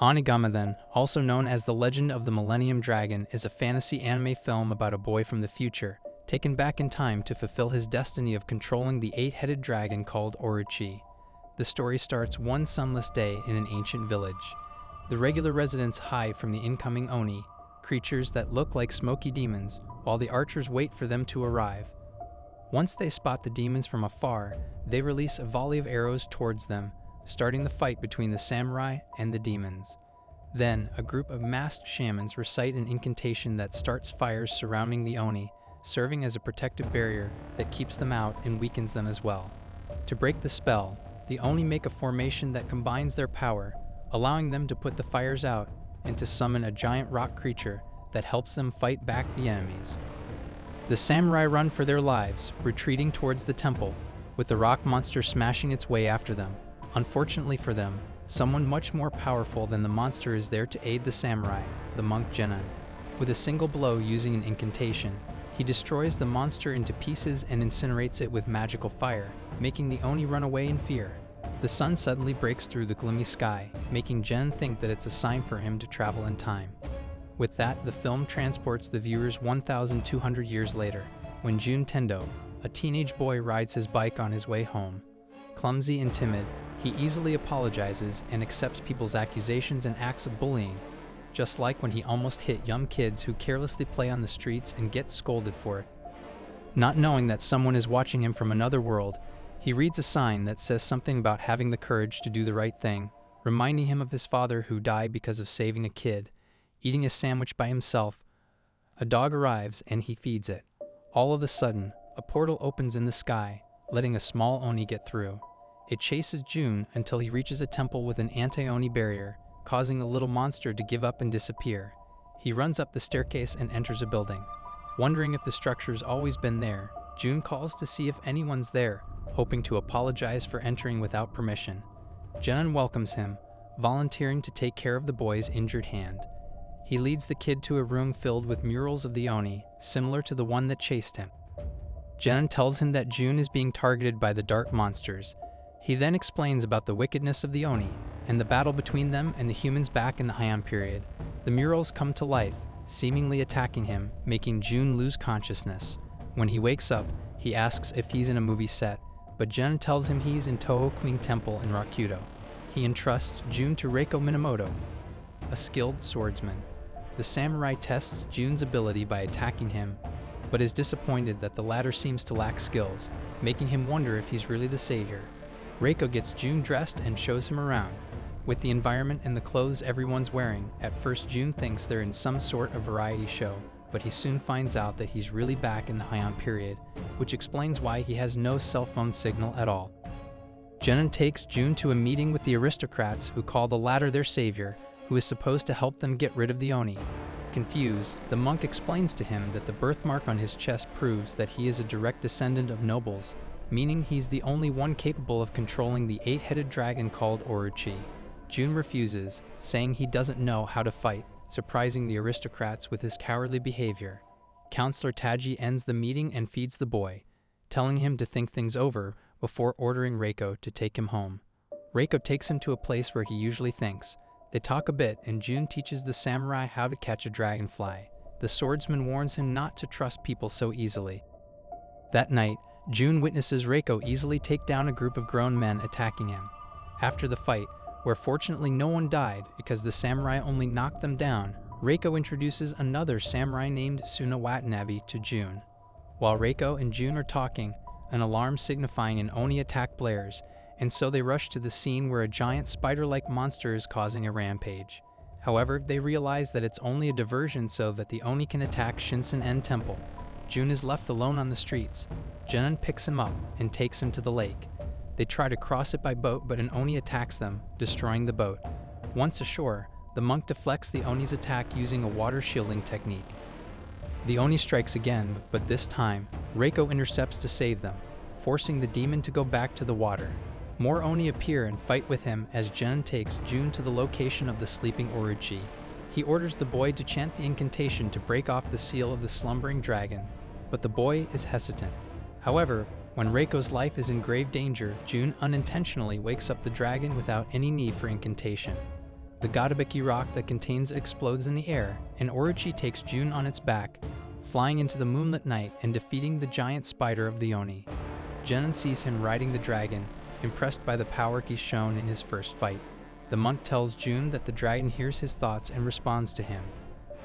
Onigama then, also known as The Legend of the Millennium Dragon, is a fantasy anime film about a boy from the future, taken back in time to fulfill his destiny of controlling the eight-headed dragon called Orochi. The story starts one sunless day in an ancient village. The regular residents hide from the incoming Oni, creatures that look like smoky demons, while the archers wait for them to arrive. Once they spot the demons from afar, they release a volley of arrows towards them, starting the fight between the samurai and the demons. Then, a group of masked shamans recite an incantation that starts fires surrounding the Oni, serving as a protective barrier that keeps them out and weakens them as well. To break the spell, the Oni make a formation that combines their power, allowing them to put the fires out and to summon a giant rock creature that helps them fight back the enemies. The samurai run for their lives, retreating towards the temple, with the rock monster smashing its way after them. Unfortunately for them, someone much more powerful than the monster is there to aid the samurai, the monk Genin. With a single blow using an incantation, he destroys the monster into pieces and incinerates it with magical fire, making the Oni run away in fear. The sun suddenly breaks through the gloomy sky, making Genin think that it's a sign for him to travel in time. With that, the film transports the viewers 1,200 years later, when Jun Tendo, a teenage boy, rides his bike on his way home. Clumsy and timid, he easily apologizes and accepts people's accusations and acts of bullying, just like when he almost hit young kids who carelessly play on the streets and get scolded for it. Not knowing that someone is watching him from another world, he reads a sign that says something about having the courage to do the right thing, reminding him of his father who died because of saving a kid. Eating a sandwich by himself, a dog arrives and he feeds it. All of a sudden, a portal opens in the sky, letting a small Oni get through. It chases Jun until he reaches a temple with an anti-Oni barrier, causing the little monster to give up and disappear. He runs up the staircase and enters a building. Wondering if the structure's always been there, Jun calls to see if anyone's there, hoping to apologize for entering without permission. Genin welcomes him, volunteering to take care of the boy's injured hand. He leads the kid to a room filled with murals of the Oni, similar to the one that chased him. Genin tells him that Jun is being targeted by the dark monsters. He then explains about the wickedness of the Oni and the battle between them and the humans back in the Heian period. The murals come to life, seemingly attacking him, making Jun lose consciousness. When he wakes up, he asks if he's in a movie set, but Genin tells him he's in Toho Queen Temple in Rakudo. He entrusts Jun to Reiko Minamoto, a skilled swordsman. The samurai tests Jun's ability by attacking him, but is disappointed that the latter seems to lack skills, making him wonder if he's really the savior. Reiko gets Jun dressed and shows him around. With the environment and the clothes everyone's wearing, at first Jun thinks they're in some sort of variety show, but he soon finds out that he's really back in the Heian period, which explains why he has no cell phone signal at all. Genin takes Jun to a meeting with the aristocrats who call the latter their savior, who is supposed to help them get rid of the Oni. Confused, the monk explains to him that the birthmark on his chest proves that he is a direct descendant of nobles, meaning he's the only one capable of controlling the eight-headed dragon called Orochi. Jun refuses, saying he doesn't know how to fight, surprising the aristocrats with his cowardly behavior. Counselor Taji ends the meeting and feeds the boy, telling him to think things over before ordering Reiko to take him home. Reiko takes him to a place where he usually thinks. They talk a bit and Jun teaches the samurai how to catch a dragonfly. The swordsman warns him not to trust people so easily. That night, Jun witnesses Reiko easily take down a group of grown men attacking him. After the fight, where fortunately no one died because the samurai only knocked them down, Reiko introduces another samurai named Suna Watanabe to Jun. While Reiko and Jun are talking, an alarm signifying an Oni attack blares, and so they rush to the scene where a giant spider-like monster is causing a rampage. However, they realize that it's only a diversion so that the Oni can attack Shinsen-en Temple. Jun is left alone on the streets. Genin picks him up and takes him to the lake. They try to cross it by boat, but an Oni attacks them, destroying the boat. Once ashore, the monk deflects the Oni's attack using a water shielding technique. The Oni strikes again, but this time, Reiko intercepts to save them, forcing the demon to go back to the water. More Oni appear and fight with him as Genin takes Jun to the location of the sleeping Orochi. He orders the boy to chant the incantation to break off the seal of the slumbering dragon, but the boy is hesitant. However, when Reiko's life is in grave danger, Jun unintentionally wakes up the dragon without any need for incantation. The Gadabeki rock that contains it explodes in the air, and Orochi takes Jun on its back, flying into the moonlit night and defeating the giant spider of the Oni. Genon sees him riding the dragon, impressed by the power he's shown in his first fight. The monk tells Jun that the dragon hears his thoughts and responds to him.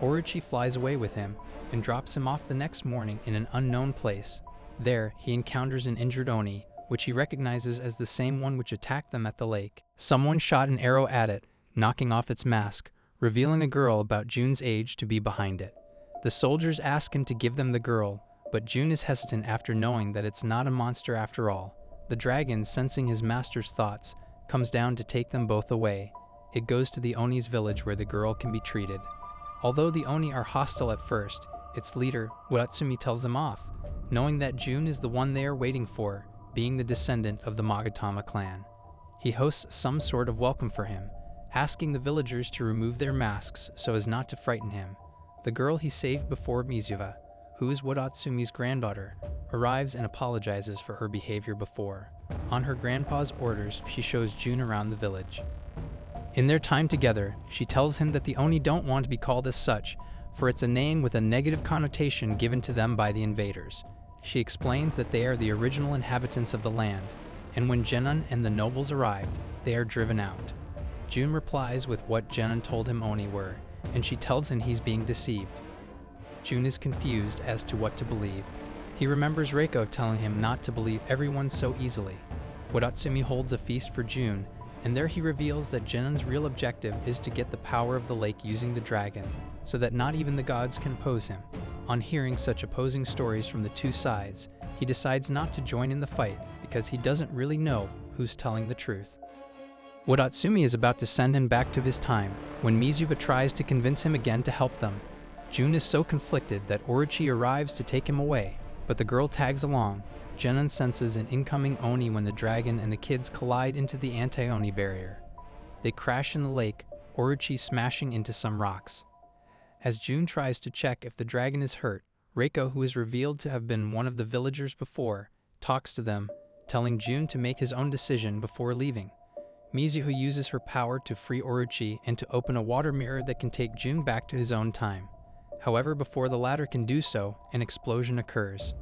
Orochi flies away with him and drops him off the next morning in an unknown place. There, he encounters an injured Oni, which he recognizes as the same one which attacked them at the lake. Someone shot an arrow at it, knocking off its mask, revealing a girl about Jun's age to be behind it. The soldiers ask him to give them the girl, but Jun is hesitant after knowing that it's not a monster after all. The dragon, sensing his master's thoughts, comes down to take them both away. It goes to the Oni's village where the girl can be treated. Although the Oni are hostile at first, its leader, Udatsumi, tells them off, knowing that Jun is the one they are waiting for, being the descendant of the Magatama clan. He hosts some sort of welcome for him, asking the villagers to remove their masks so as not to frighten him. The girl he saved before, Mizuha, who is Wadatsumi's granddaughter, arrives and apologizes for her behavior before. On her grandpa's orders, she shows Jun around the village. In their time together, she tells him that the Oni don't want to be called as such, for it's a name with a negative connotation given to them by the invaders. She explains that they are the original inhabitants of the land, and when Genon and the nobles arrived, they are driven out. Jun replies with what Genon told him Oni were, and she tells him he's being deceived. Jun is confused as to what to believe. He remembers Reiko telling him not to believe everyone so easily. Wadatsumi holds a feast for Jun, and there he reveals that Genon's real objective is to get the power of the lake using the dragon, so that not even the gods can oppose him. On hearing such opposing stories from the two sides, he decides not to join in the fight because he doesn't really know who's telling the truth. Wadatsumi is about to send him back to his time when Mizuha tries to convince him again to help them. Jun is so conflicted that Orochi arrives to take him away, but the girl tags along. Genon senses an incoming Oni when the dragon and the kids collide into the anti-Oni barrier. They crash in the lake, Orochi smashing into some rocks. As Jun tries to check if the dragon is hurt, Reiko, who is revealed to have been one of the villagers before, talks to them, telling Jun to make his own decision before leaving. Mizuha uses her power to free Orochi and to open a water mirror that can take Jun back to his own time. However, before the latter can do so, an explosion occurs.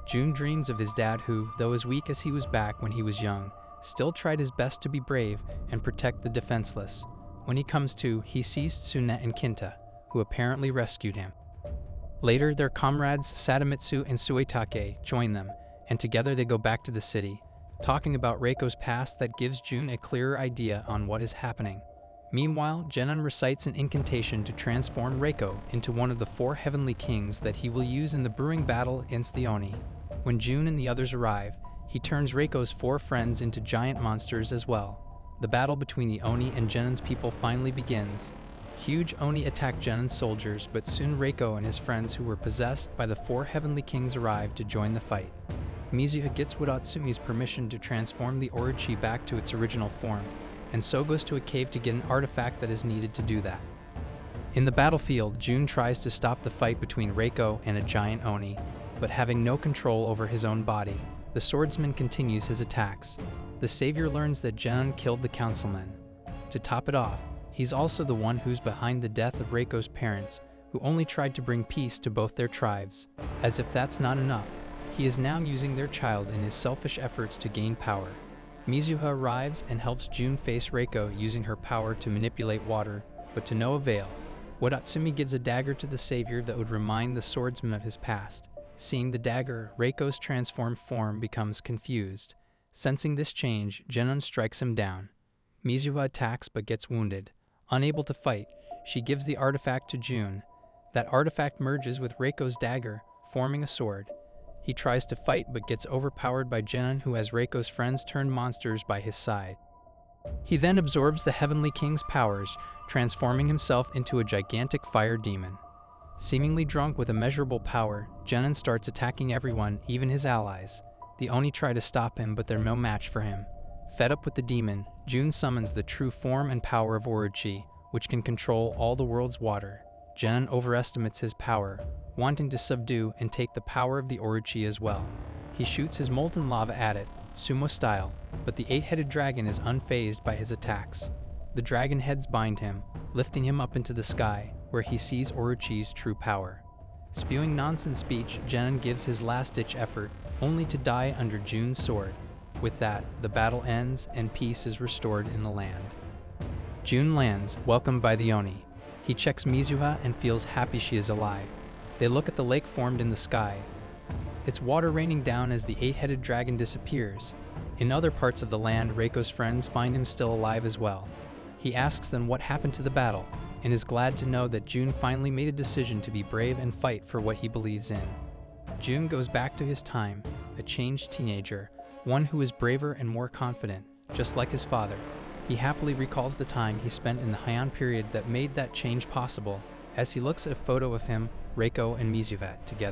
Jun dreams of his dad who, though as weak as he was back when he was young, still tried his best to be brave and protect the defenseless. When he comes to, he sees Tsune and Kinta, who apparently rescued him. Later, their comrades Sadamitsu and Suetake join them, and together they go back to the city, talking about Reiko's past that gives Jun a clearer idea on what is happening. Meanwhile, Genon recites an incantation to transform Reiko into one of the 4 heavenly kings that he will use in the brewing battle against the Oni. When Jun and the others arrive, he turns Reiko's 4 friends into giant monsters as well. The battle between the Oni and Genon's people finally begins. Huge Oni attack Genon's soldiers, but soon Reiko and his friends who were possessed by the 4 heavenly kings arrive to join the fight. Mizuha gets Wadatsumi's permission to transform the Orochi back to its original form, and so goes to a cave to get an artifact that is needed to do that. In the battlefield, Jun tries to stop the fight between Reiko and a giant Oni, but having no control over his own body, the swordsman continues his attacks. The savior learns that Genon killed the councilman. To top it off, he's also the one who's behind the death of Reiko's parents, who only tried to bring peace to both their tribes. As if that's not enough, he is now using their child in his selfish efforts to gain power. Mizuha arrives and helps Jun face Reiko using her power to manipulate water, but to no avail. Wadatsumi gives a dagger to the savior that would remind the swordsman of his past. Seeing the dagger, Reiko's transformed form becomes confused. Sensing this change, Genon strikes him down. Mizuha attacks but gets wounded. Unable to fight, she gives the artifact to Jun. That artifact merges with Reiko's dagger, forming a sword. He tries to fight but gets overpowered by Genon, who has Reiko's friends turned monsters by his side. He then absorbs the Heavenly King's powers, transforming himself into a gigantic fire demon. Seemingly drunk with immeasurable power, Genon starts attacking everyone, even his allies. The Oni try to stop him, but they're no match for him. Fed up with the demon, Jun summons the true form and power of Orochi, which can control all the world's water. Genon overestimates his power, wanting to subdue and take the power of the Orochi as well. He shoots his molten lava at it, sumo style, but the 8-headed dragon is unfazed by his attacks. The dragon heads bind him, lifting him up into the sky, where he sees Orochi's true power. Spewing nonsense speech, Genin gives his last-ditch effort, only to die under Jun's sword. With that, the battle ends and peace is restored in the land. Jun lands, welcomed by the Oni. He checks Mizuha and feels happy she is alive. They look at the lake formed in the sky. Its water raining down as the eight-headed dragon disappears. In other parts of the land, Reiko's friends find him still alive as well. He asks them what happened to the battle, and is glad to know that Jun finally made a decision to be brave and fight for what he believes in. Jun goes back to his time, a changed teenager, one who is braver and more confident, just like his father. He happily recalls the time he spent in the Heian period that made that change possible, as he looks at a photo of him, Reiko, and Mizuha together.